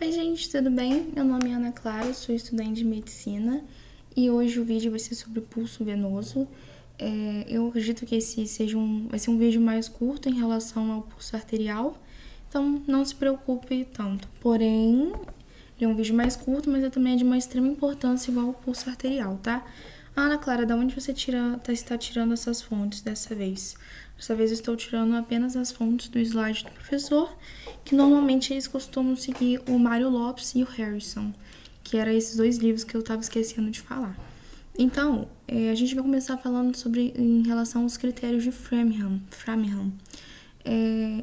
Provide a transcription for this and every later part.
Oi gente, tudo bem? Meu nome é Ana Clara, sou estudante de medicina e hoje o vídeo vai ser sobre o pulso venoso. Eu acredito que esse vai ser um vídeo mais curto em relação ao pulso arterial, então não se preocupe tanto. Porém, ele é um vídeo mais curto, mas também é de uma extrema importância igual ao pulso arterial, tá? Ana Clara, da onde você está tirando essas fontes dessa vez? Dessa vez eu estou tirando apenas as fontes do slide do professor, que normalmente eles costumam seguir o Mário Lopes e o Harrison, que eram esses dois livros que eu estava esquecendo de falar. Então, a gente vai começar falando em relação aos critérios de Framingham.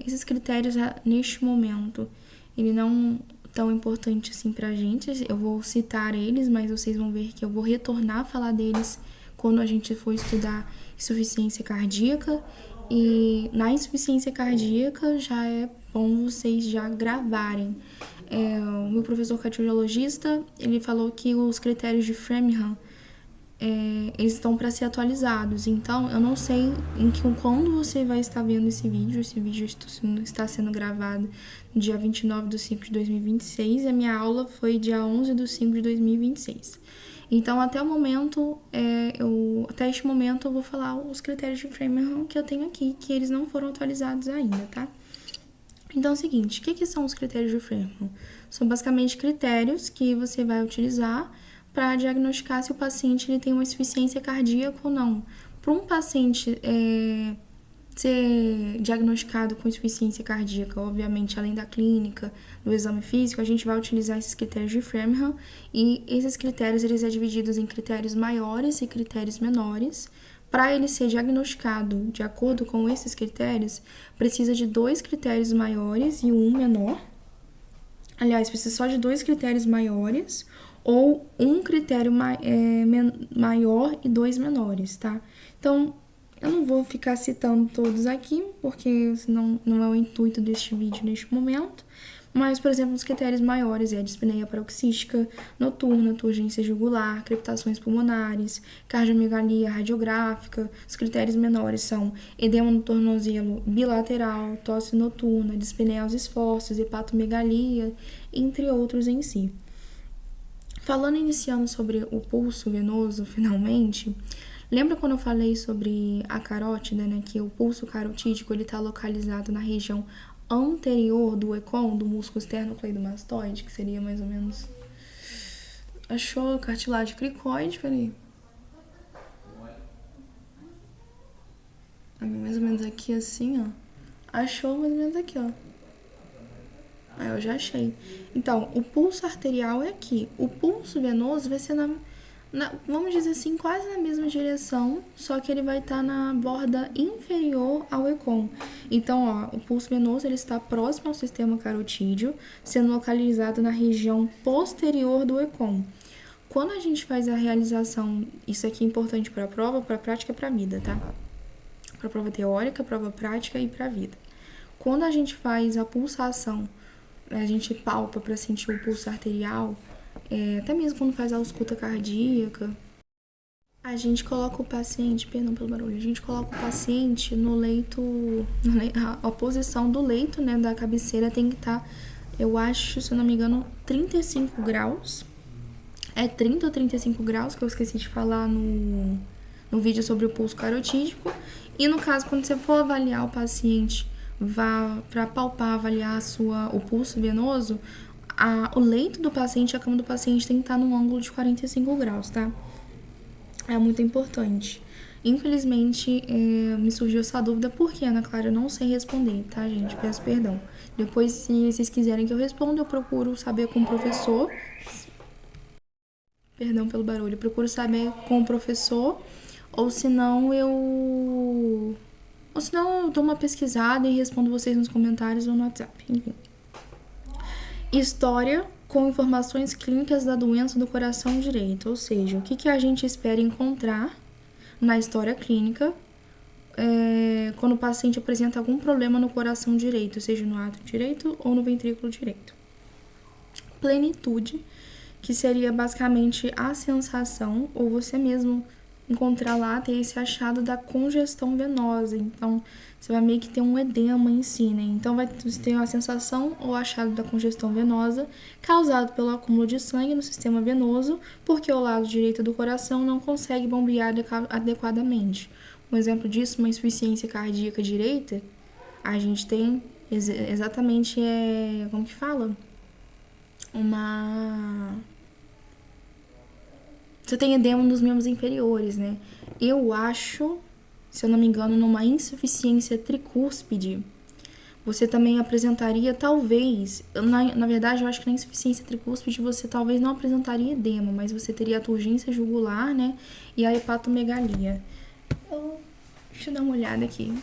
Esses critérios, neste momento, ele não tão importante assim pra gente. Eu vou citar eles, mas vocês vão ver que eu vou retornar a falar deles quando a gente for estudar insuficiência cardíaca. E na insuficiência cardíaca já é bom vocês já gravarem. O meu professor cardiologista, ele falou que os critérios de Framingham eles estão para ser atualizados. Então, eu não sei quando você vai estar vendo esse vídeo. Esse vídeo está sendo gravado no dia 29 de 5 de 2026 e a minha aula foi dia 11 de 5 de 2026. Então, até este momento, eu vou falar os critérios de Framingham que eu tenho aqui, que eles não foram atualizados ainda, tá? Então é o seguinte, o que são os critérios de Framingham? São basicamente critérios que você vai utilizar para diagnosticar se o paciente ele tem uma insuficiência cardíaca ou não. Para um paciente ser diagnosticado com insuficiência cardíaca, obviamente, além da clínica, do exame físico, a gente vai utilizar esses critérios de Framingham e esses critérios eles são divididos em critérios maiores e critérios menores. Para ele ser diagnosticado de acordo com esses critérios, precisa de 2 critérios maiores e um menor. Aliás, precisa só de 2 critérios maiores ou um critério maior e 2 menores, tá? Então, eu não vou ficar citando todos aqui, porque senão não é o intuito deste vídeo neste momento. Mas, por exemplo, os critérios maiores é a dispneia paroxística noturna, turgência jugular, crepitações pulmonares, cardiomegalia radiográfica. Os critérios menores são edema no tornozelo bilateral, tosse noturna, dispneia aos esforços, hepatomegalia, entre outros em si. Iniciando sobre o pulso venoso, finalmente, lembra quando eu falei sobre a carótida, né? Que o pulso carotídico ele está localizado na região anterior do ECOM, do músculo esternocleidomastoide, que seria mais ou menos... Achou a cartilagem cricoide? Peraí. Mais ou menos aqui assim, ó. Achou mais ou menos aqui, ó. Aí eu já achei. Então, o pulso arterial é aqui. O pulso venoso vai ser vamos dizer assim, quase na mesma direção, só que ele vai estar na borda inferior ao ECOM. Então, ó, o pulso venoso ele está próximo ao sistema carotídeo, sendo localizado na região posterior do ECOM. Quando a gente faz a realização, isso aqui é importante para a prova, para a prática e para a vida, tá? Para a prova teórica, prova prática e para a vida. Quando a gente faz a pulsação, a gente palpa para sentir o pulso arterial, até mesmo quando faz a ausculta cardíaca, a gente coloca o paciente, perdão pelo barulho, a gente coloca o paciente no leito, a posição do leito, né, da cabeceira tem que estar, eu acho, se eu não me engano, 35 graus. É 30 ou 35 graus, que eu esqueci de falar no vídeo sobre o pulso carotídico. E no caso, quando você for avaliar o paciente, vá para palpar, avaliar o pulso venoso, o leito do paciente, a cama do paciente tem que estar num ângulo de 45 graus, tá? É muito importante. Infelizmente, me surgiu essa dúvida, porque, Ana Clara, eu não sei responder, tá, gente? Peço perdão. Depois, se vocês quiserem que eu responda, eu procuro saber com o professor. Perdão pelo barulho. Eu procuro saber com o professor, ou senão eu dou uma pesquisada e respondo vocês nos comentários ou no WhatsApp, enfim. História com informações clínicas da doença do coração direito, ou seja, o que a gente espera encontrar na história clínica quando o paciente apresenta algum problema no coração direito, seja no átrio direito ou no ventrículo direito. Plenitude, que seria basicamente a sensação, ou você mesmo encontrar lá, ter esse achado da congestão venosa. Então, você vai meio que ter um edema em si, né? Então, você ter uma sensação ou achado da congestão venosa causado pelo acúmulo de sangue no sistema venoso, porque o lado direito do coração não consegue bombear adequadamente. Um exemplo disso, uma insuficiência cardíaca direita, a gente tem exatamente, como que fala? Você tem edema nos membros inferiores, né? Eu acho, se eu não me engano, numa insuficiência tricúspide, você também apresentaria, talvez, na verdade, eu acho que na insuficiência tricúspide você talvez não apresentaria edema, mas você teria a turgência jugular, né? E a hepatomegalia. Deixa eu dar uma olhada aqui.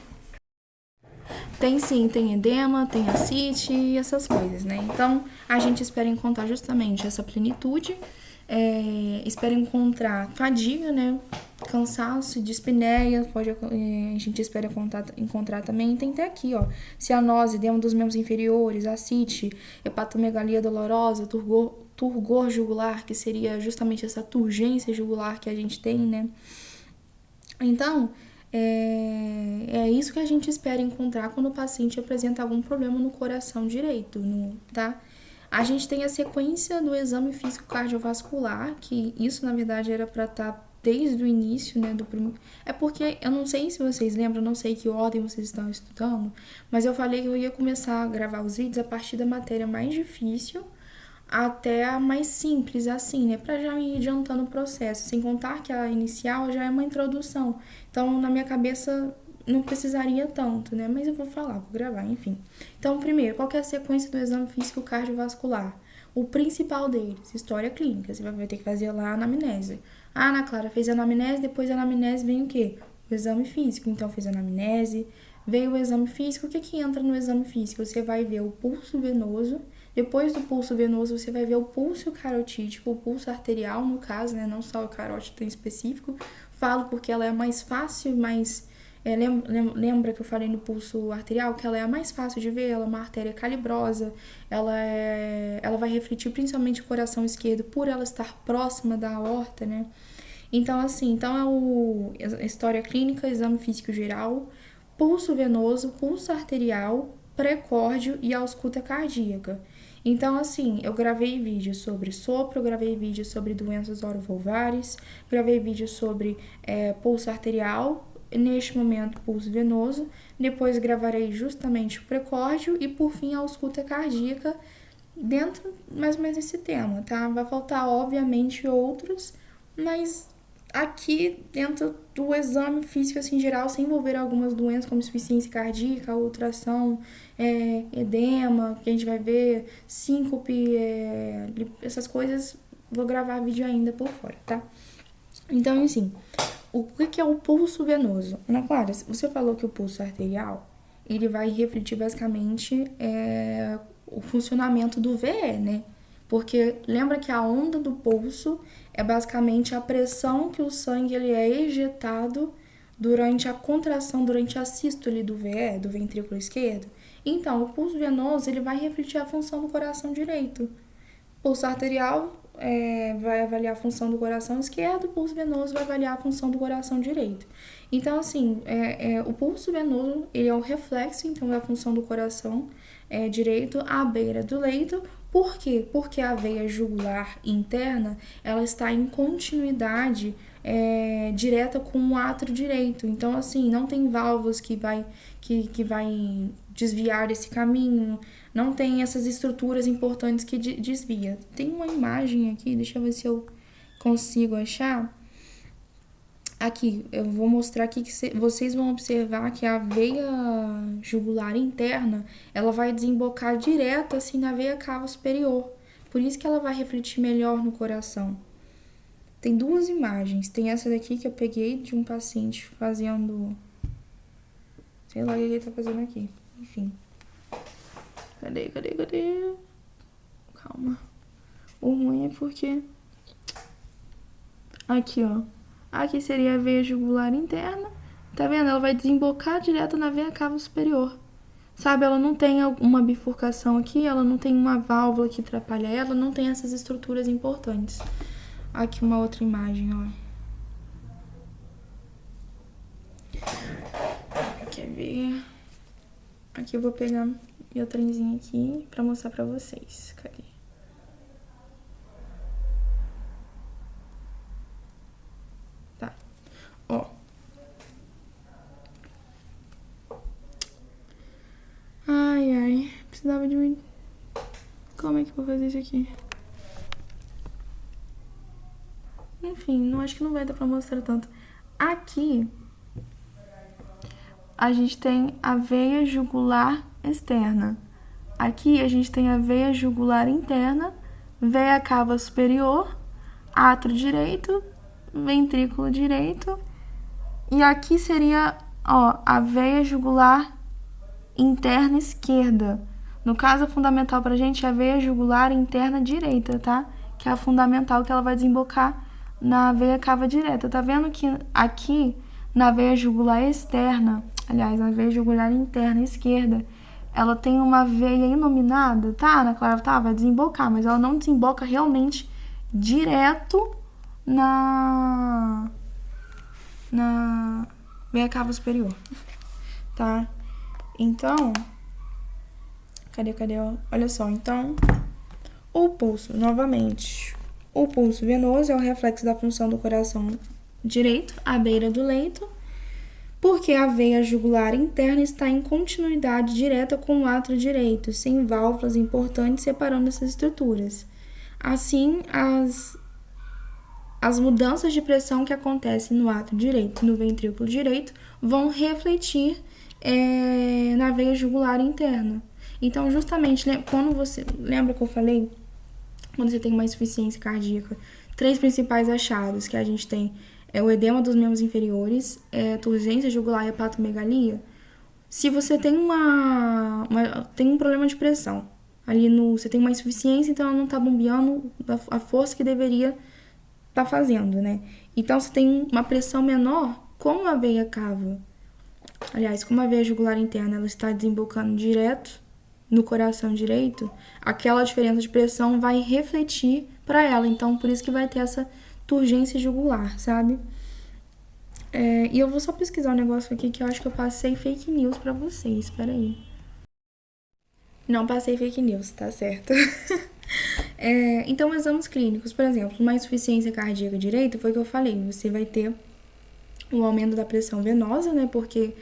Tem sim, tem edema, tem ascite e essas coisas, né? Então, a gente espera encontrar justamente essa plenitude, espera encontrar fadiga, né? Cansaço, dispneia, a gente espera encontrar também. Tem até aqui, ó, cianose, edema dos membros inferiores, ascite, hepatomegalia dolorosa, turgor jugular, que seria justamente essa turgência jugular que a gente tem, né? Então, é isso que a gente espera encontrar quando o paciente apresenta algum problema no coração direito, tá? A gente tem a sequência do exame físico cardiovascular, que isso, na verdade, era para estar desde o início, né, do primeiro... É porque, eu não sei se vocês lembram, não sei que ordem vocês estão estudando, mas eu falei que eu ia começar a gravar os vídeos a partir da matéria mais difícil até a mais simples, assim, né? Pra já ir adiantando o processo. Sem contar que a inicial já é uma introdução. Então, na minha cabeça, não precisaria tanto, né? Mas eu vou falar, vou gravar, enfim. Então, primeiro, qual que é a sequência do exame físico cardiovascular? O principal deles, história clínica. Você vai ter que fazer lá a anamnese. Ah, Ana Clara fez a anamnese, depois da anamnese vem o quê? O exame físico. Então, fez a anamnese, veio o exame físico. O que que entra no exame físico? Você vai ver o pulso venoso. Depois do pulso venoso, você vai ver o pulso carotídeo, o pulso arterial, no caso, né? Não só o carótido em específico. Falo porque ela é mais fácil, mais... lembra que eu falei no pulso arterial? Que ela é a mais fácil de ver, ela é uma artéria calibrosa, ela vai refletir principalmente o coração esquerdo por ela estar próxima da aorta, né? Então, assim, a história clínica, exame físico geral, pulso venoso, pulso arterial, precórdio e ausculta cardíaca. Então, assim, eu gravei vídeo sobre sopro, eu gravei vídeo sobre doenças orovolvares, gravei vídeo sobre pulso arterial, neste momento pulso venoso, depois gravarei justamente o precórdio e, por fim, a ausculta cardíaca dentro mais ou menos desse tema, tá? Vai faltar, obviamente, outros, mas aqui dentro do exame físico assim, em geral, sem envolver algumas doenças como insuficiência cardíaca, ultrassom, edema, que a gente vai ver, síncope, essas coisas, vou gravar vídeo ainda por fora, tá? Então, assim, o que é o pulso venoso? Ana Clara, você falou que o pulso arterial, ele vai refletir basicamente o funcionamento do VE, né? Porque lembra que a onda do pulso é basicamente a pressão que o sangue ele é ejetado durante a contração, durante a sístole do VE, do ventrículo esquerdo. Então, o pulso venoso ele vai refletir a função do coração direito. O pulso arterial vai avaliar a função do coração esquerdo, o pulso venoso vai avaliar a função do coração direito. Então, assim, o pulso venoso ele é o reflexo, então, da função do coração direito à beira do leito. Por quê? Porque a veia jugular interna, ela está em continuidade direta com o átrio direito. Então, assim, não tem válvulas que vai desviar esse caminho, não tem essas estruturas importantes que desvia. Tem uma imagem aqui, deixa eu ver se eu consigo achar. Aqui, eu vou mostrar aqui que vocês vão observar que a veia jugular interna, ela vai desembocar direto assim na veia cava superior. Por isso que ela vai refletir melhor no coração. Tem duas imagens. Tem essa daqui que eu peguei de um paciente fazendo... Sei lá o que ele tá fazendo aqui. Enfim. Cadê? Calma. O ruim é porque... Aqui, ó. Aqui seria a veia jugular interna. Tá vendo? Ela vai desembocar direto na veia cava superior. Sabe? Ela não tem uma bifurcação aqui, ela não tem uma válvula que atrapalha ela, não tem essas estruturas importantes. Aqui uma outra imagem, ó. ver. Aqui eu vou pegar meu trenzinho aqui pra mostrar pra vocês. Cadê? Tá. Ó. Ai. Precisava de um... Como é que eu vou fazer isso aqui? Enfim, não acho que não vai dar pra mostrar tanto. Aqui, a gente tem a veia jugular externa. Aqui, a gente tem a veia jugular interna, veia cava superior, átrio direito, ventrículo direito. E aqui seria, ó, a veia jugular interna esquerda. No caso, a fundamental pra gente é a veia jugular interna direita, tá? Que é a fundamental, que ela vai desembocar na veia cava direta. Tá vendo que aqui, na veia jugular externa, aliás, na veia jugular interna esquerda, ela tem uma veia inominada, tá? Na Clara, tá? Vai desembocar, mas ela não desemboca realmente direto na veia cava superior, tá? Então, cadê? Olha só, então, o pulso, novamente. O pulso venoso é o reflexo da função do coração direito, à beira do leito, porque a veia jugular interna está em continuidade direta com o átrio direito, sem válvulas importantes separando essas estruturas. Assim, as mudanças de pressão que acontecem no átrio direito e no ventrículo direito vão refletir na veia jugular interna. Então, justamente, quando você... Lembra que eu falei? Quando você tem uma insuficiência cardíaca, 3 principais achados que a gente tem é o edema dos membros inferiores, turgência jugular e hepatomegalia. Se você tem tem um problema de pressão, ali você tem uma insuficiência, então ela não está bombeando a força que deveria estar fazendo, né? Então, você tem uma pressão menor, como a veia cava. Aliás, como a veia jugular interna ela está desembocando direto no coração direito, aquela diferença de pressão vai refletir para ela. Então, por isso que vai ter essa turgência jugular, sabe? E eu vou só pesquisar um negócio aqui que eu acho que eu passei fake news para vocês. Espera aí. Não passei fake news, tá certo. Então, exames clínicos. Por exemplo, uma insuficiência cardíaca direita, foi o que eu falei. Você vai ter um aumento da pressão venosa, né? Porque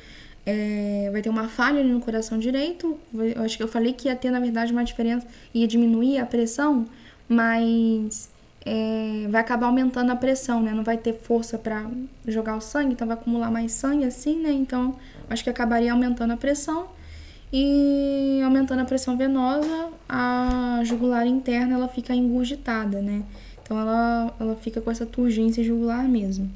vai ter uma falha ali no coração direito. Eu acho que eu falei que ia ter, na verdade, uma diferença, ia diminuir a pressão, mas vai acabar aumentando a pressão, né? Não vai ter força para jogar o sangue, então vai acumular mais sangue assim, né? Então, acho que acabaria aumentando a pressão e aumentando a pressão venosa, a jugular interna ela fica engurgitada, né? Então, ela fica com essa turgência jugular mesmo.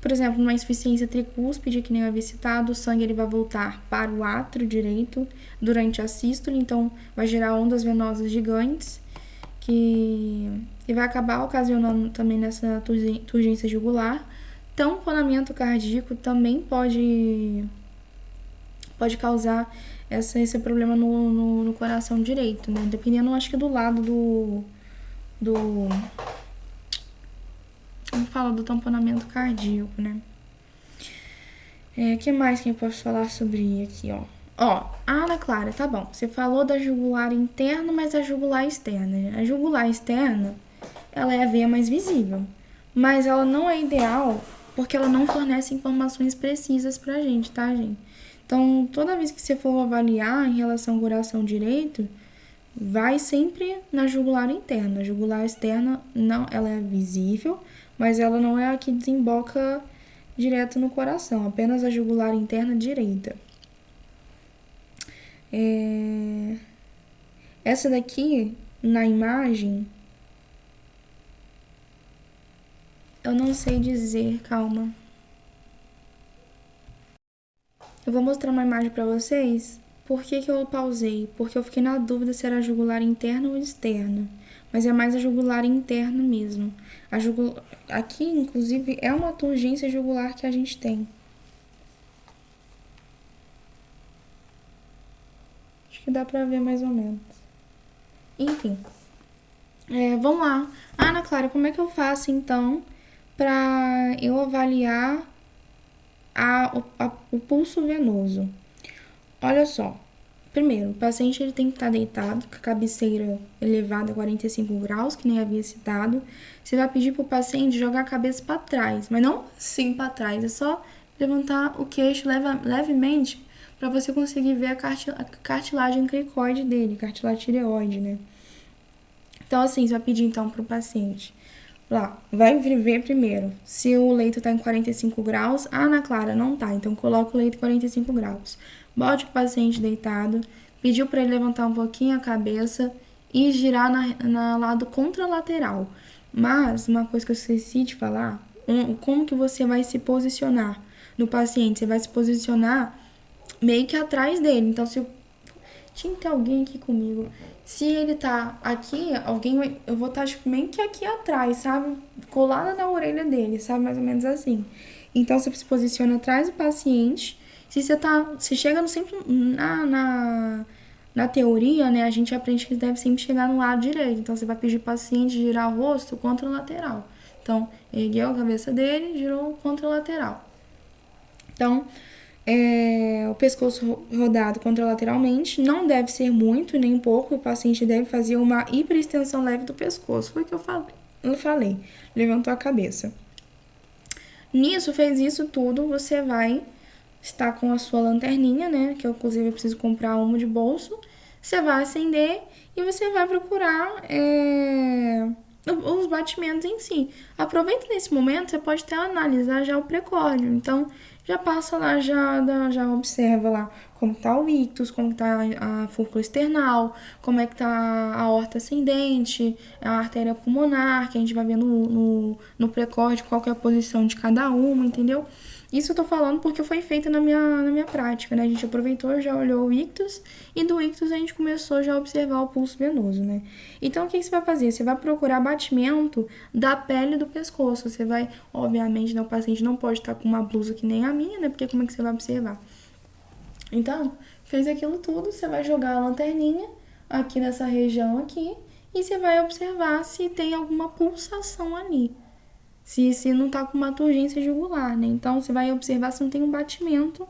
Por exemplo, numa insuficiência tricúspide, que nem eu havia citado, o sangue ele vai voltar para o átrio direito durante a sístole, então vai gerar ondas venosas gigantes, e vai acabar ocasionando também nessa turgência jugular. Tamponamento cardíaco também pode causar esse problema no coração direito, né? Dependendo, acho que do lado do fala do tamponamento cardíaco, né? Que mais que eu posso falar sobre aqui, ó? Ana Clara, tá bom. Você falou da jugular interna, mas a jugular externa. A jugular externa, ela é a veia mais visível. Mas ela não é ideal porque ela não fornece informações precisas pra gente, tá, gente? Então, toda vez que você for avaliar em relação ao coração direito, vai sempre na jugular interna. A jugular externa, não, ela é visível, mas ela não é a que desemboca direto no coração, apenas a jugular interna direita. Essa daqui, na imagem, eu não sei dizer, calma. Eu vou mostrar uma imagem pra vocês. Por que eu pausei? Porque eu fiquei na dúvida se era jugular interna ou externa. Mas é mais a jugular interna mesmo. Aqui, inclusive, é uma turgência jugular que a gente tem. Acho que dá pra ver mais ou menos. Enfim. Vamos lá. Ana Clara, como é que eu faço, então, pra eu avaliar o pulso venoso? Olha só. Primeiro, o paciente ele tem que estar deitado, com a cabeceira elevada a 45 graus, que nem havia citado. Você vai pedir para o paciente jogar a cabeça para trás, mas não sim para trás, é só levantar o queixo levemente para você conseguir ver a cartilagem cricoide dele, cartilagem tireoide, né? Então, assim, você vai pedir então para o paciente. Lá, vai ver primeiro se o leito tá em 45 graus. Ah, Ana Clara, não tá. Então, coloca o leito em 45 graus. Bote o paciente deitado. Pediu para ele levantar um pouquinho a cabeça e girar na lado contralateral. Mas, uma coisa que eu esqueci de falar, como que você vai se posicionar no paciente? Você vai se posicionar meio que atrás dele. Então, se tinha que ter alguém aqui comigo. Se ele tá aqui, eu vou estar tipo, meio que aqui atrás, sabe? Colada na orelha dele, sabe? Mais ou menos assim. Então, você se posiciona atrás do paciente. Se chega no sempre na teoria, né? A gente aprende que deve sempre chegar no lado direito. Então, você vai pedir pro paciente girar o rosto contra o lateral. Então, ergueu a cabeça dele, girou contra o lateral. Então, o pescoço rodado contralateralmente, não deve ser muito nem pouco, o paciente deve fazer uma hiperextensão leve do pescoço. Foi o que eu falei. Levantou a cabeça. Nisso, fez isso tudo, você vai estar com a sua lanterninha, né? Que eu, inclusive, eu preciso comprar uma de bolso. Você vai acender e você vai procurar os batimentos em si. Aproveita nesse momento, você pode até analisar já o precórdio. Então, já passa lá, já observa lá como tá o ictus, como tá a fúrcula external, como é que tá a aorta ascendente, a artéria pulmonar, que a gente vai ver no precórdio qual que é a posição de cada uma, entendeu? Isso eu tô falando porque foi feito na minha prática, né? A gente aproveitou, já olhou o ictus e do ictus a gente começou já a observar o pulso venoso, né? Então, o que você vai fazer? Você vai procurar batimento da pele do pescoço. Você vai, obviamente, né, o paciente não pode estar com uma blusa que nem a minha, né? Porque como é que você vai observar? Então, fez aquilo tudo, você vai jogar a lanterninha aqui nessa região aqui e você vai observar se tem alguma pulsação ali. Se não tá com uma turgência jugular, né? Então, você vai observar se não tem um batimento.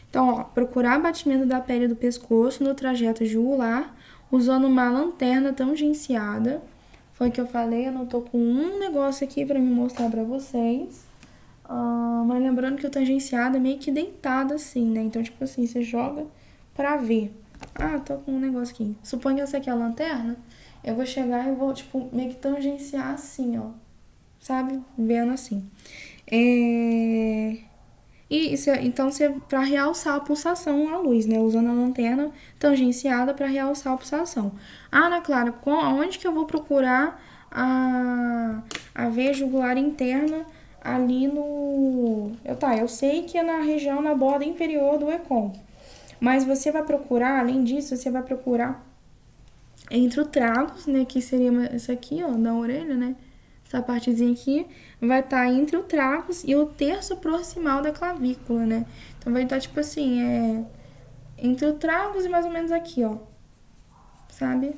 Então, ó, procurar batimento da pele do pescoço no trajeto jugular, usando uma lanterna tangenciada. Foi o que eu falei, eu não tô com um negócio aqui pra me mostrar pra vocês. Mas lembrando que o tangenciado é meio que deitado assim, né? Então, tipo assim, você joga pra ver. Ah, tô com um negócio aqui. Suponha que essa aqui é a lanterna. Eu vou chegar e vou, tipo, meio que tangenciar assim, ó. Sabe? Vendo assim. Então, para realçar a pulsação à luz, né? Usando a lanterna tangenciada para realçar a pulsação. Ah, Ana Clara, onde que eu vou procurar a veia jugular interna ali no... Eu sei que é na região, na borda inferior do ECOM. Mas você vai procurar, além disso, você vai procurar entre o tragos, né? Que seria isso aqui, ó, da orelha, né? Essa partezinha aqui vai estar entre o tragus e o terço proximal da clavícula, né? Então, vai estar, tipo assim, entre o tragus e mais ou menos aqui, ó. Sabe?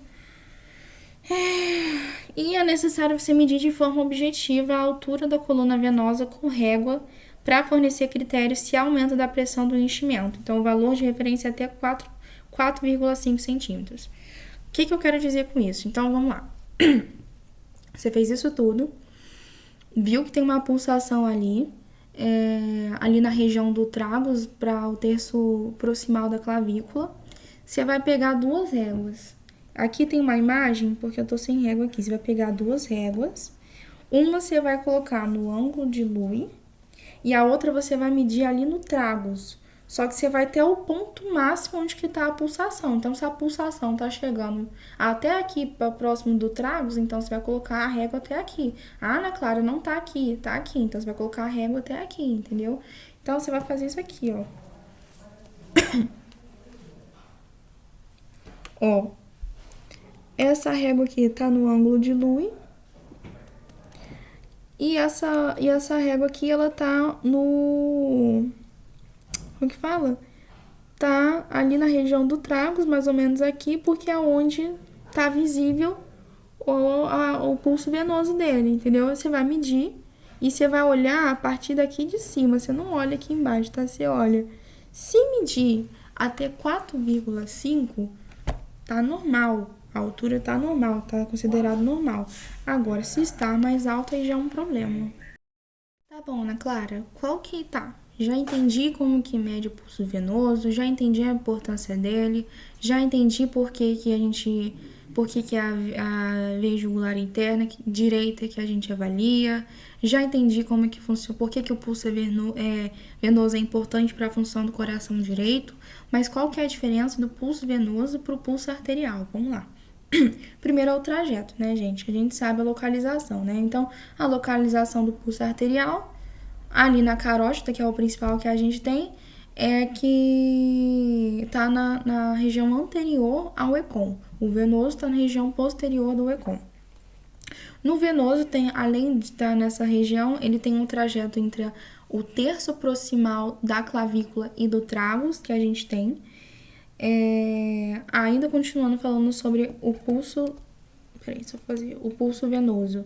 E é necessário você medir de forma objetiva a altura da coluna venosa com régua para fornecer critérios se há aumento da pressão do enchimento. Então, o valor de referência é até 4,5 centímetros. O que eu quero dizer com isso? Então, vamos lá. Você fez isso tudo, viu que tem uma pulsação ali na região do tragus para o terço proximal da clavícula. Você vai pegar 2 réguas. Aqui tem uma imagem, porque eu tô sem régua aqui. Você vai pegar 2 réguas. Uma você vai colocar no ângulo de Louis e a outra você vai medir ali no tragus. Só que você vai ter o ponto máximo onde que tá a pulsação. Então, se a pulsação tá chegando até aqui, próximo do tragus, então você vai colocar a régua até aqui. Ah, Ana Clara, não tá aqui, tá aqui. Então, você vai colocar a régua até aqui, entendeu? Então, você vai fazer isso aqui, ó. Ó. Essa régua aqui tá no ângulo de Louis. E essa régua aqui, ela tá no... Como que fala? Tá ali na região do tragus, mais ou menos aqui, porque é onde tá visível o pulso venoso dele, entendeu? Você vai medir e você vai olhar a partir daqui de cima. Você não olha aqui embaixo, tá? Você olha. Se medir Até 4,5 tá normal. A altura tá normal, tá considerado normal. Agora, se está mais alto, aí já é um problema. Tá bom, Ana Clara, qual que tá? Já entendi como que mede o pulso venoso, já entendi a importância dele, já entendi por que é a veia jugular interna, direita que a gente avalia, já entendi como que funciona, por que o pulso venoso é importante para a função do coração direito, mas qual que é a diferença do pulso venoso para o pulso arterial? Vamos lá. Primeiro é o trajeto, né, gente? A gente sabe a localização, né? Então, a localização do pulso arterial, ali na carótida, que é o principal que a gente tem, é que tá na região anterior ao ECOM. O venoso está na região posterior do ECOM. No venoso, além de estar nessa região, ele tem um trajeto entre o terço proximal da clavícula e do tragus, que a gente tem. Ainda continuando falando sobre o pulso. O pulso venoso.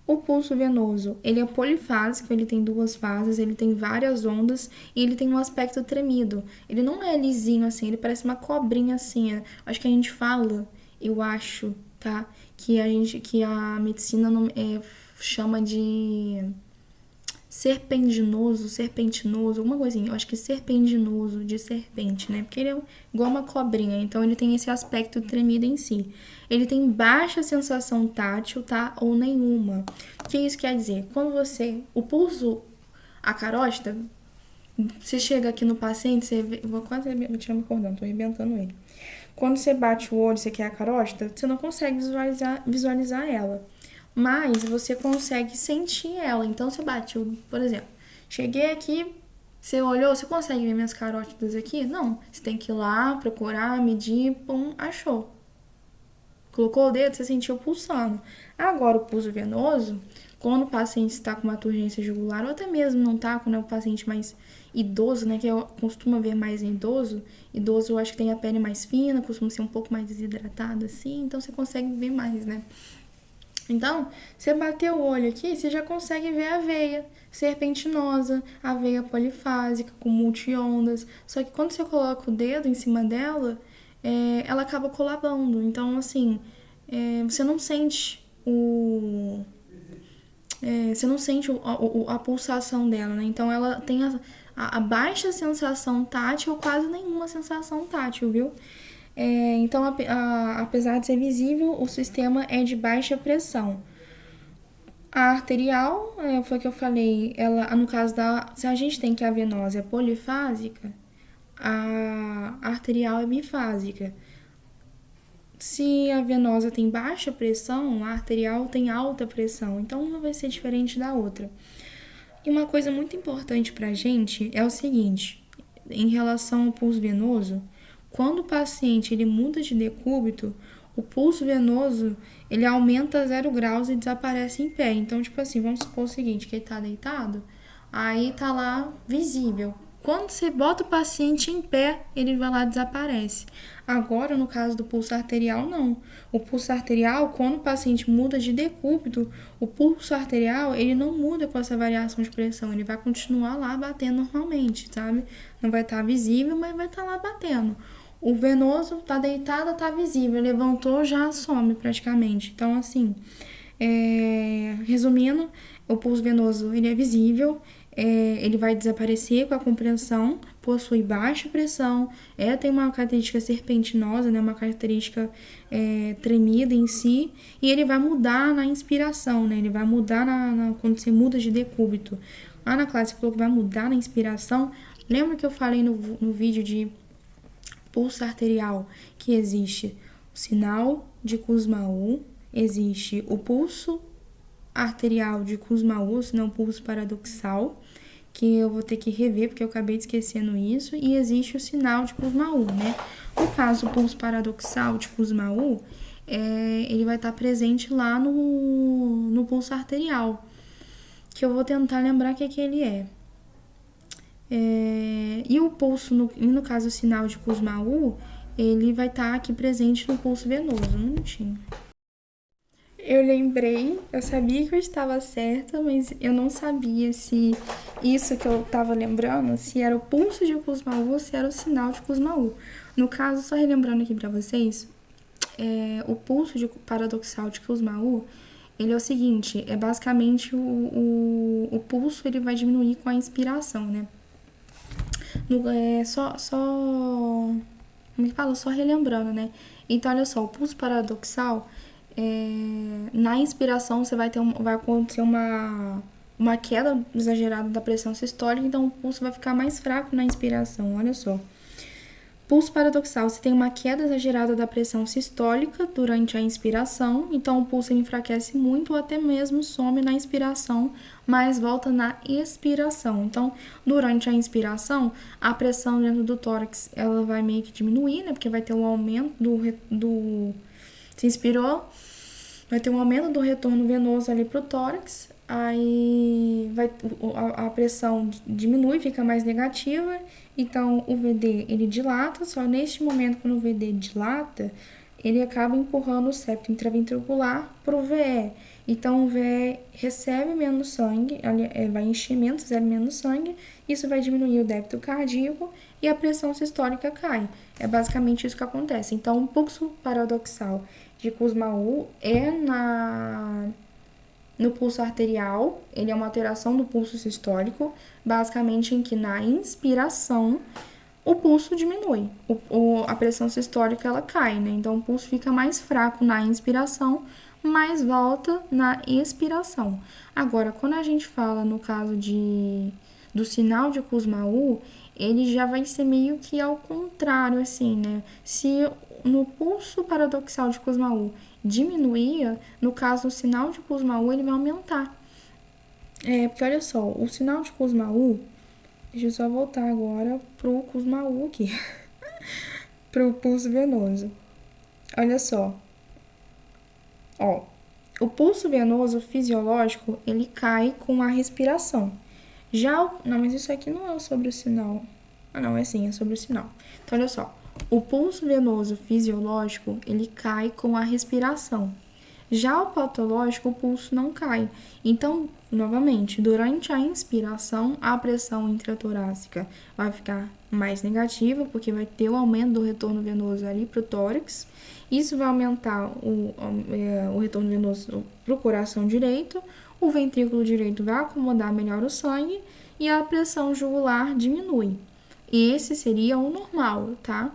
O pulso venoso, ele é polifásico, ele tem 2 fases, ele tem várias ondas e ele tem um aspecto tremido. Ele não é lisinho assim, ele parece uma cobrinha assim. Acho que a gente fala, eu acho, tá? Que a medicina chama de serpentinoso, alguma coisinha. Eu acho que serpentinoso, de serpente, né? Porque ele é igual uma cobrinha, então ele tem esse aspecto tremido em si. Ele tem baixa sensação tátil, tá? Ou nenhuma. O que isso quer dizer? Quando o pulso, a carótida, você chega aqui no paciente, você vê, eu vou quase tirar meu cordão, tô arrebentando ele. Quando você bate o olho, você quer a carótida, você não consegue visualizar ela. Mas você consegue sentir ela. Então, você bate, por exemplo, cheguei aqui, você olhou, você consegue ver minhas carótidas aqui? Não. Você tem que ir lá, procurar, medir, pum, achou. Colocou o dedo, você sentiu pulsando. Agora, o pulso venoso, quando o paciente está com uma turgência jugular, ou até mesmo não está, quando é um paciente mais idoso, né, que eu costumo ver mais em idoso. Idoso, eu acho que tem a pele mais fina, costuma ser um pouco mais desidratado, assim, então você consegue ver mais, né? Então, você bater o olho aqui, você já consegue ver a veia serpentinosa, a veia polifásica, com multiondas. Só que quando você coloca o dedo em cima dela, ela acaba colabando. Então, assim, você não sente a pulsação dela, né? Então, ela tem a baixa sensação tátil ou quase nenhuma sensação tátil, viu? Então, apesar de ser visível, o sistema é de baixa pressão. A arterial, foi o que eu falei, ela, no caso se a gente tem que a venosa é polifásica, a arterial é bifásica. Se a venosa tem baixa pressão, a arterial tem alta pressão, então uma vai ser diferente da outra. E uma coisa muito importante pra gente é o seguinte, em relação ao pulso venoso, quando o paciente ele muda de decúbito, o pulso venoso ele aumenta 0 graus e desaparece em pé. Então, tipo assim, vamos supor o seguinte, que ele tá deitado, aí tá lá visível. Quando você bota o paciente em pé, ele vai lá e desaparece. Agora, no caso do pulso arterial, não. O pulso arterial, quando o paciente muda de decúbito, o pulso arterial, ele não muda com essa variação de pressão. Ele vai continuar lá batendo normalmente, sabe? Não vai estar visível, mas vai estar lá batendo. O venoso tá deitado, tá visível. Levantou, já some praticamente. Então, assim, resumindo, o pulso venoso, ele é visível, ele vai desaparecer com a compressão, possui baixa pressão, tem uma característica serpentinosa, né, uma característica tremida em si, e ele vai mudar na inspiração, né, ele vai mudar quando você muda de decúbito. Lá na classe você falou que vai mudar na inspiração. Lembra que eu falei no vídeo de pulso arterial que existe o sinal de Kussmaul, existe o pulso arterial de Kussmaul, senão pulso paradoxal, que eu vou ter que rever porque eu acabei esquecendo isso, e existe o sinal de Kussmaul, né? No caso, o pulso paradoxal de Kussmaul, ele vai estar presente lá no pulso arterial, que eu vou tentar lembrar o que ele é. E o pulso, no caso o sinal de Kussmaul, ele vai estar aqui presente no pulso venoso. Um minutinho. Eu lembrei, eu sabia que eu estava certa, mas eu não sabia se isso que eu estava lembrando, se era o pulso de Kussmaul ou se era o sinal de Kussmaul. No caso, só relembrando aqui para vocês, o pulso paradoxal de Kussmaul, ele é o seguinte, é basicamente o pulso ele vai diminuir com a inspiração, né? Como é que fala? Só relembrando, né? Então, olha só, o pulso paradoxal, na inspiração você vai acontecer uma queda exagerada da pressão sistólica, então o pulso vai ficar mais fraco na inspiração, olha só. Pulso paradoxal, você tem uma queda exagerada da pressão sistólica durante a inspiração, então o pulso enfraquece muito ou até mesmo some na inspiração, mas volta na expiração. Então, durante a inspiração, a pressão dentro do tórax ela vai meio que diminuir, né? Porque vai ter um aumento do se inspirou, vai ter um aumento do retorno venoso ali pro tórax, aí a pressão diminui, fica mais negativa, então o VD ele dilata, só neste momento quando o VD dilata, ele acaba empurrando o septo intraventricular pro VE. Então o VE recebe menos sangue, vai encher menos, recebe menos sangue, isso vai diminuir o débito cardíaco e a pressão sistólica cai. É basicamente isso que acontece. Então o pulso paradoxal de Kussmaul no pulso arterial, ele é uma alteração do pulso sistólico, basicamente em que na inspiração o pulso diminui, a pressão sistólica ela cai, né? Então o pulso fica mais fraco na inspiração, mas volta na expiração. Agora, quando a gente fala no caso do sinal de Kussmaul, ele já vai ser meio que ao contrário, assim, né? Se no pulso paradoxal de Kussmaul diminuía, no caso, o sinal de Kussmaul ele vai aumentar. Porque olha só, o sinal de Kussmaul, deixa eu só voltar agora pro Kussmaul aqui, pro pulso venoso. Olha só, ó, o pulso venoso fisiológico, ele cai com a respiração. Não, mas isso aqui não é sobre o sinal. Ah, não, é sim, é sobre o sinal. Então, olha só, o pulso venoso fisiológico, ele cai com a respiração. Já o patológico, o pulso não cai. Então, novamente, durante a inspiração, a pressão intratorácica vai ficar mais negativa, porque vai ter o aumento do retorno venoso ali para o tórax. Isso vai aumentar o retorno venoso para o coração direito, o ventrículo direito vai acomodar melhor o sangue e a pressão jugular diminui. Esse seria o normal, tá?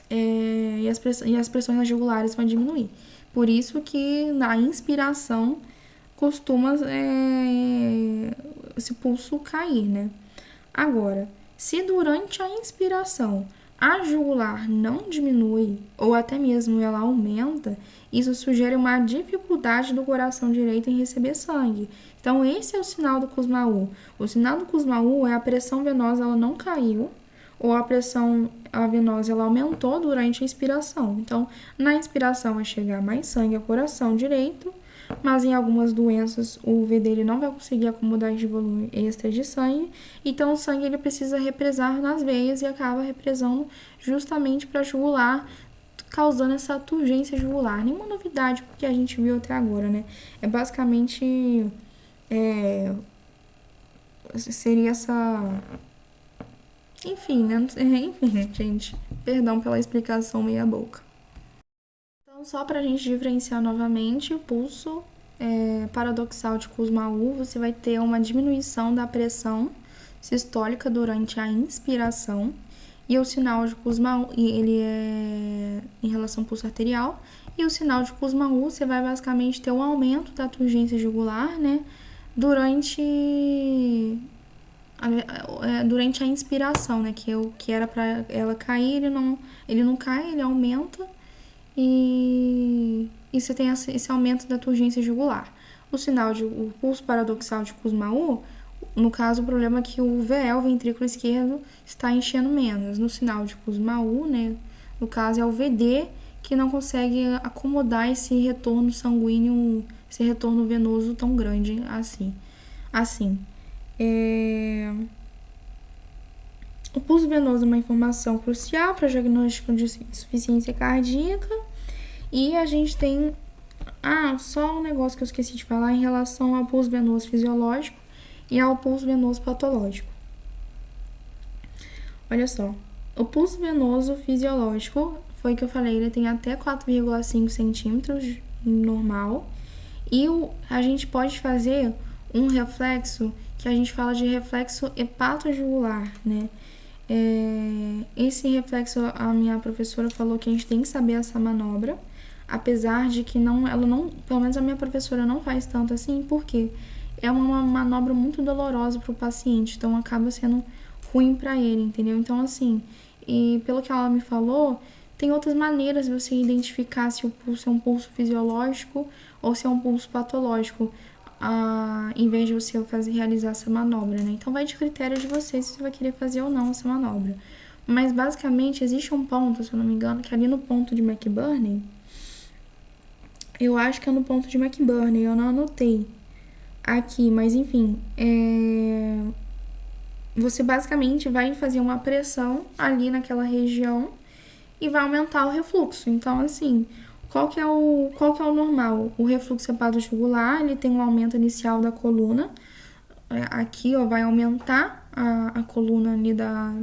E as pressões jugulares vão diminuir. Por isso que na inspiração costuma esse pulso cair, né? Agora, se durante a inspiração a jugular não diminui ou até mesmo ela aumenta, isso sugere uma dificuldade do coração direito em receber sangue. Então, esse é o sinal do Kussmaul. O sinal do Kussmaul é a pressão venosa ela não caiu, ou a pressão venosa ela aumentou durante a inspiração. Então, na inspiração vai chegar mais sangue ao coração direito, mas em algumas doenças o VD ele não vai conseguir acomodar esse volume extra de sangue, então o sangue ele precisa represar nas veias e acaba represando justamente para jugular, causando essa turgência jugular. Nenhuma novidade porque a gente viu até agora, né? É basicamente seria essa. Enfim, né? Enfim, gente. Perdão pela explicação meia boca. Então, só pra gente diferenciar novamente, o pulso paradoxal de Kussmaul, você vai ter uma diminuição da pressão sistólica durante a inspiração. E o sinal de Kussmaul, ele é em relação ao pulso arterial. E o sinal de Kussmaul, você vai basicamente ter um aumento da turgência jugular, né? Durante a inspiração, né? Que era para ela cair, ele não cai, ele aumenta e você tem esse aumento da turgência jugular. O pulso paradoxal de Kussmaul, no caso, o problema é que o VE, o ventrículo esquerdo, está enchendo menos. No sinal de Kussmaul, né? No caso, é o VD que não consegue acomodar esse retorno sanguíneo, esse retorno venoso tão grande assim. O pulso venoso é uma informação crucial para o diagnóstico de insuficiência cardíaca e a gente tem Só um negócio que eu esqueci de falar em relação ao pulso venoso fisiológico e ao pulso venoso patológico. Olha só, o pulso venoso fisiológico, foi que eu falei, ele tem até 4,5 centímetros normal. E a gente pode fazer um reflexo, que a gente fala de reflexo hepatojugular, né? Esse reflexo, a minha professora falou que a gente tem que saber essa manobra, apesar de que ela não, pelo menos a minha professora não faz tanto assim, porque é uma manobra muito dolorosa para o paciente, então acaba sendo ruim para ele, entendeu? Então, assim, e pelo que ela me falou, tem outras maneiras de você identificar se o pulso é um pulso fisiológico ou se é um pulso patológico, em vez de você realizar essa manobra, né? Então, vai de critério de você se você vai querer fazer ou não essa manobra. Mas, basicamente, existe um ponto, se eu não me engano, que é ali no ponto de McBurney, eu acho que é no ponto de McBurney, eu não anotei aqui, mas enfim, você basicamente vai fazer uma pressão ali naquela região e vai aumentar o refluxo. Então, assim, qual que é o normal? O refluxo hepatojugular, ele tem um aumento inicial da coluna. Aqui, ó, vai aumentar a coluna ali da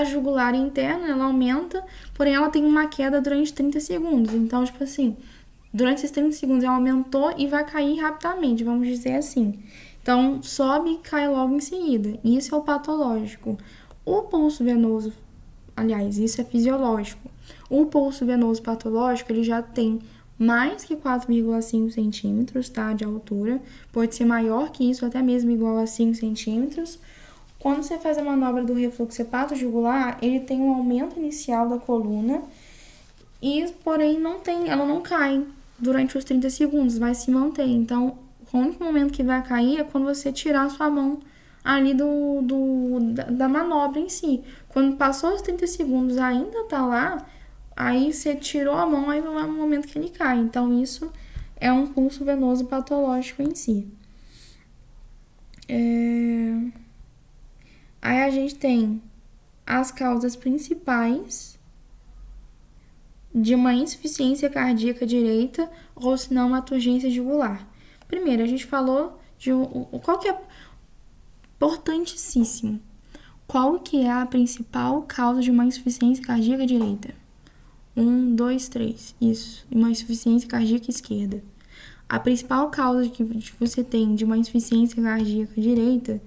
jugular interna, ela aumenta, porém ela tem uma queda durante 30 segundos. Então, tipo assim, durante esses 30 segundos ela aumentou e vai cair rapidamente, vamos dizer assim. Então, sobe e cai logo em seguida. Isso é o patológico. O pulso venoso, aliás, isso é fisiológico. O pulso venoso patológico, ele já tem mais que 4,5 centímetros, tá, de altura. Pode ser maior que isso, até mesmo igual a 5 centímetros. Quando você faz a manobra do refluxo hepatojugular, ele tem um aumento inicial da coluna e, porém, ela não cai durante os 30 segundos, vai se manter. Então, o único momento que vai cair é quando você tirar a sua mão ali da manobra em si. Quando passou os 30 segundos ainda tá lá, aí você tirou a mão, aí não é o momento que ele cai. Então, isso é um pulso venoso patológico em si. Aí a gente tem as causas principais de uma insuficiência cardíaca direita ou se não uma turgência jugular. Primeiro, a gente falou de qual que é importantíssimo. Qual que é a principal causa de uma insuficiência cardíaca direita? 1, 2, 3. Isso. E uma insuficiência cardíaca esquerda. A principal causa que você tem de uma insuficiência cardíaca direita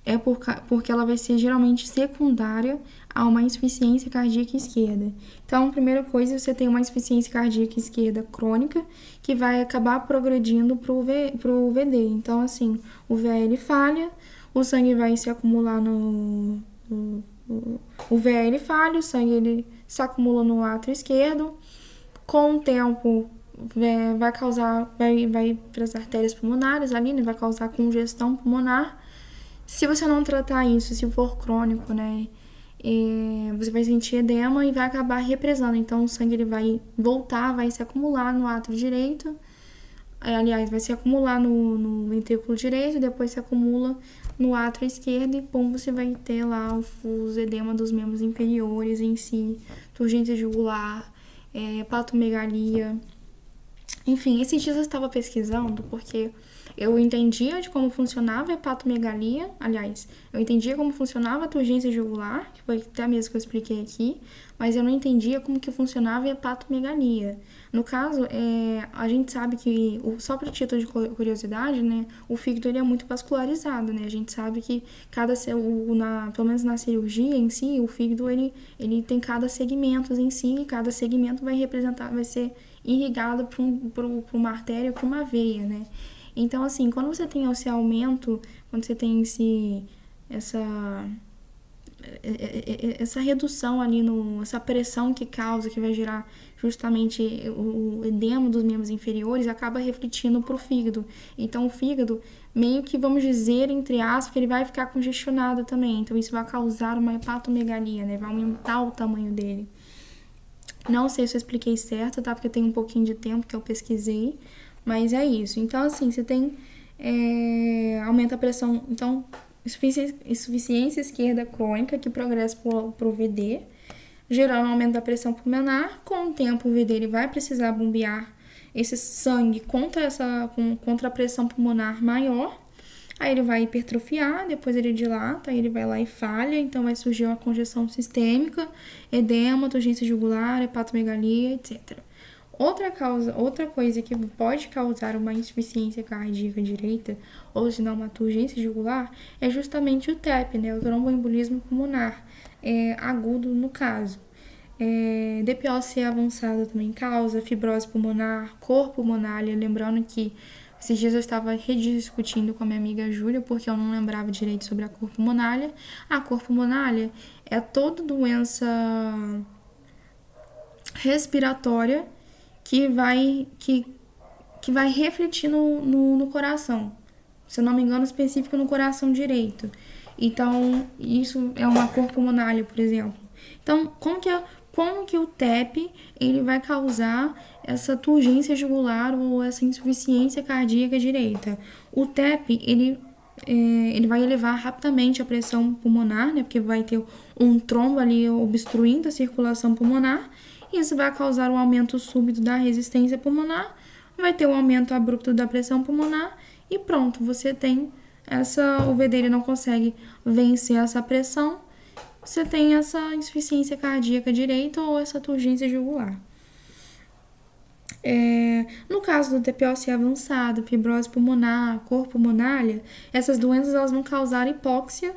é porque ela vai ser geralmente secundária a uma insuficiência cardíaca esquerda. Então, a primeira coisa, você tem uma insuficiência cardíaca esquerda crônica, que vai acabar progredindo para o VD. Então, assim, o VL falha, o sangue vai se acumular o VL falha, o sangue ele se acumula no átrio esquerdo. Com o tempo, vai para as artérias pulmonares ali, né? Vai causar congestão pulmonar. Se você não tratar isso, se for crônico, né, você vai sentir edema e vai acabar represando. Então, o sangue ele vai voltar, vai se acumular no átrio direito. Aliás, vai se acumular no ventrículo direito, depois se acumula no átrio esquerdo e, pum, você vai ter lá os edema dos membros inferiores em si, turgência jugular, hepatomegalia. Enfim, esses dias eu estava pesquisando porque eu entendia de como funcionava a hepatomegalia, aliás, eu entendia como funcionava a turgência jugular, que foi até mesmo que eu expliquei aqui, mas eu não entendia como que funcionava a hepatomegalia. No caso, a gente sabe que, só para título de curiosidade, né, o fígado ele é muito vascularizado, né, a gente sabe que pelo menos na cirurgia em si, o fígado ele tem cada segmento em si, e cada segmento vai ser irrigado para uma artéria, para uma veia, né. Então, assim, quando você tem esse aumento, quando você tem essa redução ali, essa pressão que causa, que vai gerar justamente o edema dos membros inferiores, acaba refletindo para o fígado. Então, o fígado, meio que, vamos dizer, entre aspas, que ele vai ficar congestionado também. Então, isso vai causar uma hepatomegalia, né? Vai aumentar o tamanho dele. Não sei se eu expliquei certo, tá? Porque tem um pouquinho de tempo que eu pesquisei. Mas é isso. Então, assim, você tem... aumenta a pressão. Então, insuficiência esquerda crônica, que progressa pro VD. gerando um aumento da pressão pulmonar. Com o tempo, o V dele vai precisar bombear esse sangue contra a pressão pulmonar maior. Aí ele vai hipertrofiar, depois ele dilata, aí ele vai lá e falha, então vai surgir uma congestão sistêmica, edema, turgência jugular, hepatomegalia, etc. Outra coisa que pode causar uma insuficiência cardíaca direita, ou se não uma turgência jugular, é justamente o TEP, né? O tromboembolismo pulmonar, agudo no caso. DPOC avançado também causa fibrose pulmonar, cor pulmonar, lembrando que esses dias eu estava rediscutindo com a minha amiga Júlia, porque eu não lembrava direito sobre a cor pulmonar. A cor pulmonar é toda doença respiratória que vai refletir no coração. Se eu não me engano, específico no coração direito. Então, isso é uma cor pulmonar, por exemplo. Então, como que o TEP ele vai causar essa turgência jugular ou essa insuficiência cardíaca direita? O TEP, ele vai elevar rapidamente a pressão pulmonar, né? Porque vai ter um trombo ali obstruindo a circulação pulmonar. Isso vai causar um aumento súbito da resistência pulmonar, vai ter um aumento abrupto da pressão pulmonar e pronto, você tem o V dele não consegue vencer essa pressão, você tem essa insuficiência cardíaca direita ou essa turgência jugular. No caso do TPOC avançado, fibrose pulmonar, cor pulmonar, essas doenças elas vão causar hipóxia,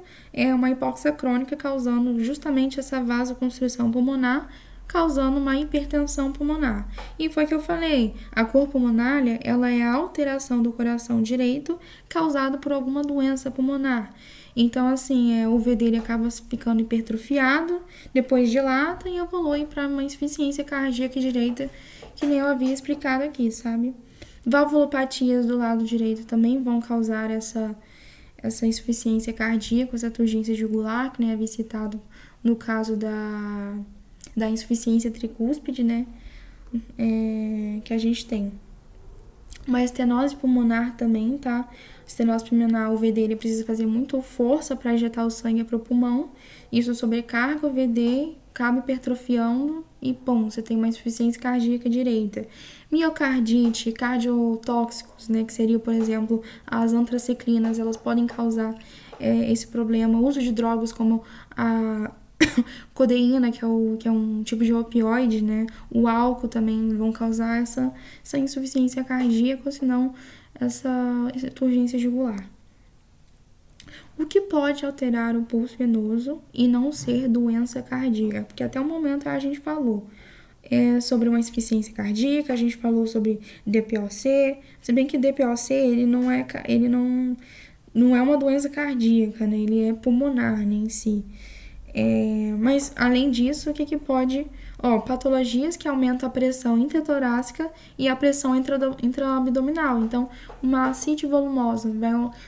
uma hipóxia crônica causando justamente essa vasoconstrição pulmonar, causando uma hipertensão pulmonar. E foi que eu falei, a cor pulmonar, ela é a alteração do coração direito causada por alguma doença pulmonar. Então, assim, o V dele acaba ficando hipertrofiado, depois dilata e evolui para uma insuficiência cardíaca direita, que nem eu havia explicado aqui, sabe? Valvulopatias do lado direito também vão causar essa insuficiência cardíaca, essa turgência jugular, que nem havia citado no caso da insuficiência tricúspide, né? Que a gente tem. Uma estenose pulmonar também, tá? Estenose pulmonar, o V dele precisa fazer muita força para injetar o sangue para o pulmão. Isso sobrecarga o VD, acaba hipertrofiando e, você tem uma insuficiência cardíaca direita. Miocardite, cardiotóxicos, né? Que seria, por exemplo, as antraciclinas, elas podem causar esse problema. O uso de drogas como a codeína, que é um tipo de opioide, né? O álcool também vão causar essa insuficiência cardíaca, ou senão essa turgência jugular. O que pode alterar o pulso venoso e não ser doença cardíaca? Porque até o momento a gente falou sobre uma insuficiência cardíaca, a gente falou sobre DPOC, se bem que DPOC ele não é uma doença cardíaca, né? Ele é pulmonar, né, em si. Mas, além disso, o que pode... patologias que aumentam a pressão intratorácica e a pressão intraabdominal. Então, uma ascite volumosa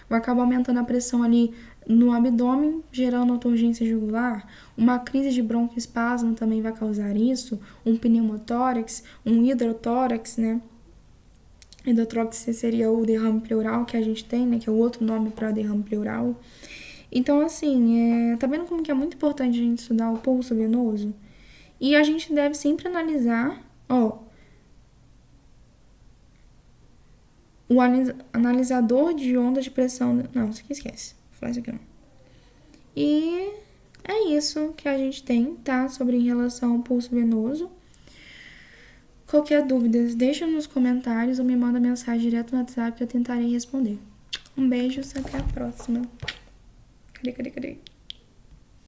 vai acabar aumentando a pressão ali no abdômen, gerando turgência jugular. Uma crise de broncoespasmo também vai causar isso. Um pneumotórax, um hidrotórax, né? Hidrotórax seria o derrame pleural que a gente tem, né? Que é o outro nome para derrame pleural. Então, assim, tá vendo como que é muito importante a gente estudar o pulso venoso? E a gente deve sempre analisar, o analisador de onda de pressão... Não, isso aqui esquece. Faz isso aqui não. E é isso que a gente tem, tá? Sobre em relação ao pulso venoso. Qualquer dúvida, deixa nos comentários ou me manda mensagem direto no WhatsApp que eu tentarei responder. Um beijo, até a próxima. Cadê?